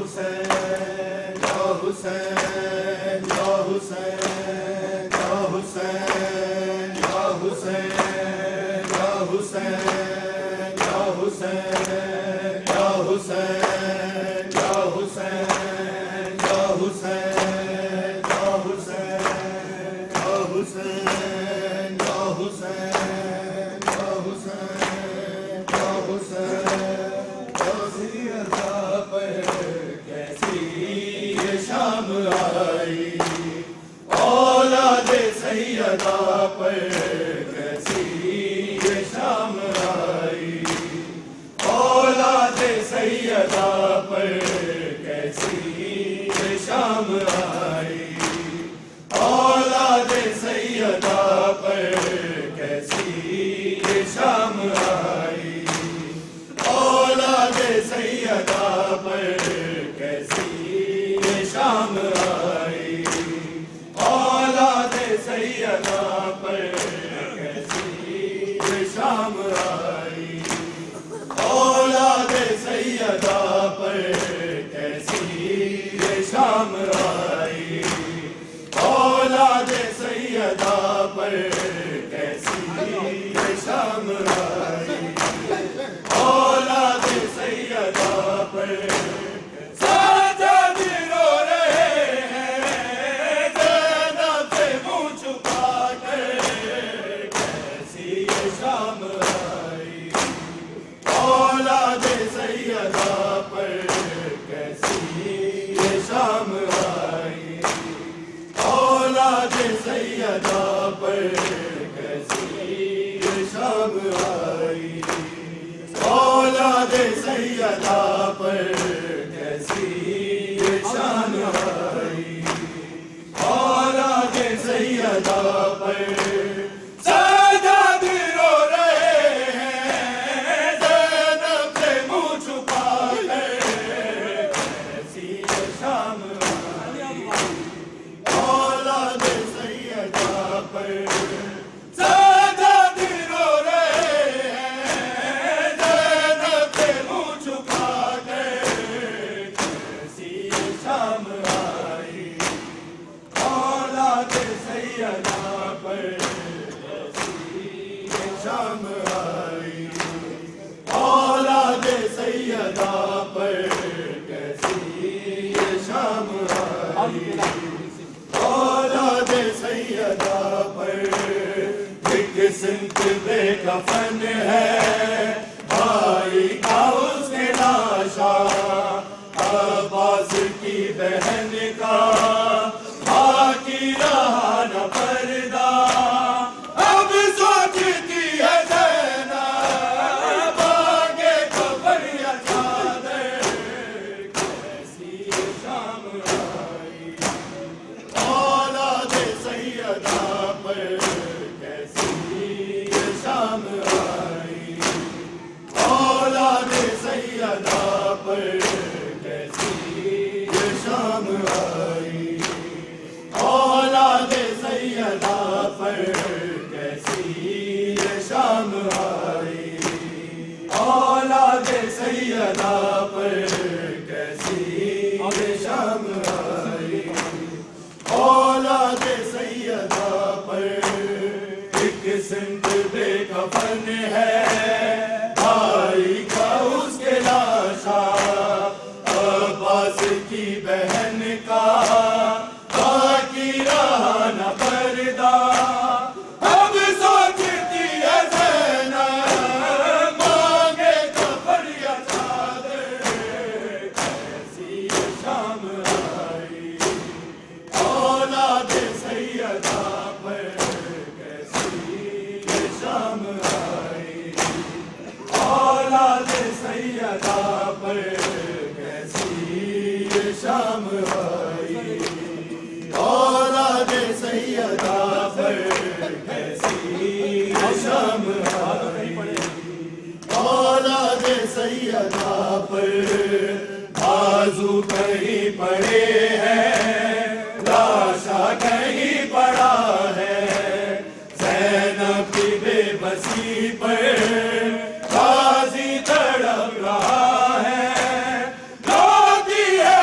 حسین یا حسین یا حسین یا حسین یا حسین یا حسین یا حسین یا حسین یا حسین یا حسین یا حسین یا حسین یا حسین یا حسین یا حسین کیسی عطا پر کیسی یہ شام آئی اولاد سیدہ پر کیسی یہ شام آئی اولاد سیدہ پر کیسی یہ شام آئی اولاد سیدہ پر کیسی یہ شام آئی اولاد سیدہ پر کیسی یہ شام آئی اولاد سیدہ پر کیسی یہ شام آئی اولاد سیدہ پر کیسی یہ شام آئی اولاد سیدہ پر کیسی یہ شام آئی اولاد سیدہ پر سجاد رو رہے ہیں زینب سے منہ چھپا کر کیسی یہ شام آئی اولاد سیدہ پر کیسی یہ شام آئی اولاد سیدہ پر کیسی یہ شام آئی اولاد سیدہ پر کیسی یہ شان آئی اولاد سیدہ پر سجاد رو رہے ہیں زینب سے منہ چھپا کر کیسی یہ شام آئی اولاد سیدہ پر سجاد رو رہے ہیں زینب سے منہ چھپا کر کیسی یہ شام آئی اولاد سیدہ پر کیسی یہ شام آئی اولاد سیدہ پر کیسی یہ شام آئی اولاد سیدہ پر ایک سمت بے کفن ہے بھائی کا اس کے لاشا عباس کی بہن کا باقی رہا نہ پردہ اب سوچتی ہے زینب آگے کفن یا چادر کیسی یہ شام آئی اولاد سیدہ پر کیسی یہ شام آئی اولاد سیدہ پر کیسی یہ شام آئی اولاد سیدہ پر کیسی یہ شام آئی اولاد سیدہ پر کیسی یہ شام آئی اولاد سیدہ پر ایک سمت بے کفن ہے بھائی کا اس کے لاشا عباس کی بہن کا باقی رہا نہ پردہ اب سوچتی ہے زینب مانگے کفن یا چادر کیسی یہ شام آئی اولاد سیدہ پر کیسی یہ شام آئی اولاد سیدہ پر کیسی یہ شام آئی اولاد سیدہ پر کیسی یہ شام آئی اولاد سیدہ پر بازو کہیں پڑے ہیں لاشا کہیں پڑا ہے زینب کی بے بسی پر قاضی تڑپ رہا ہے روتی ہے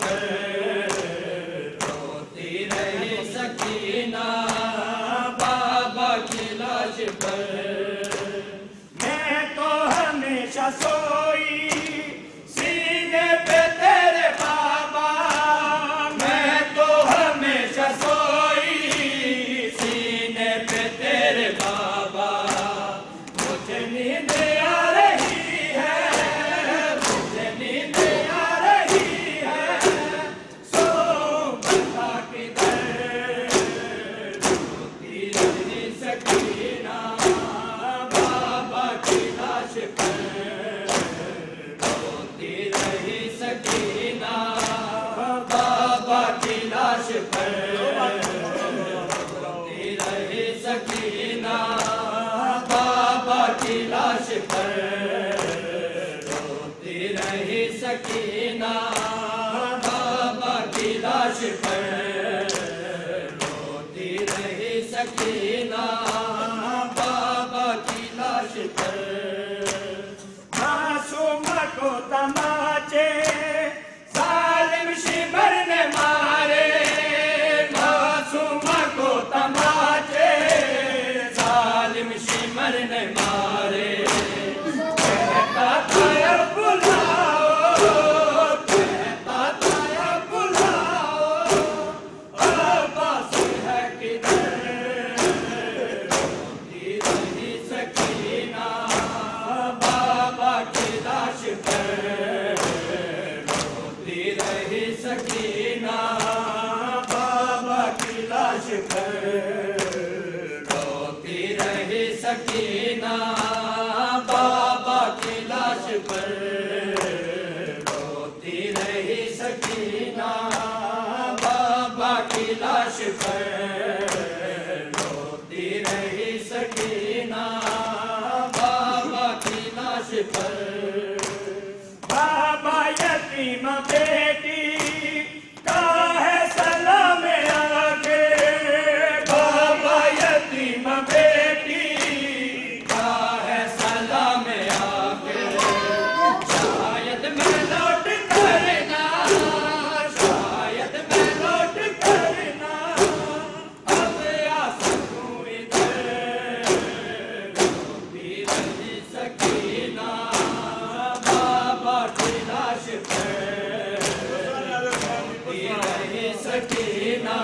پر روتی رہی سکینہ بابا کی لاش پر میں تو ہمیشہ سوئی سینے پہ تیرے بابا میں تو ہمیشہ سوئی سینے پہ تیرے بابا مجھے نیند آ رہی ہے مجھے نیند آ رہی ہے سو بتا کدھر روتی رہی سکینہ بابا کی لاش پر روتی رہی سکینہ بابا کی لاش پر روتی رہی سکینہ بابا کی لاش پر روتی رہی سکینہ بابا کی لاش پر روتی رہی سکینہ بابا کی لاش پر معصوم کو تماچے ظالم شمر نے مارے معصوم کو تماچے ظالم شمر نے مارے کہتا تھا اب بلاؤ کہتا تھا اب بلاؤ عباس ہے کدھر روتی رہی سکینہ بابا کی لاش پر روتی رہی سکینہ بابا کی لاش پر روتی رہی سکینہ بابا کی لاش پر روتی رہی سکینہ بابا کی لاش پر روتی رہی سکینہ بابا کی لاش پر بابا یتیم بیٹی کا ہے سلام آگے بابا یتیم بیٹی کا ہے سلام آگے شاید میں لوٹ کر نہ شاید میں لوٹ کر نہ اب آ سکوں ادھر روتی رہی سکینہ بابا کی لاش پر روتی رہی سکینہ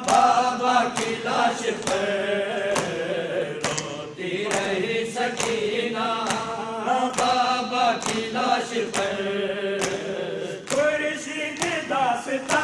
بابا کی لاش پر روتی رہی سکینہ بابا کی لاش پر خورشید داستان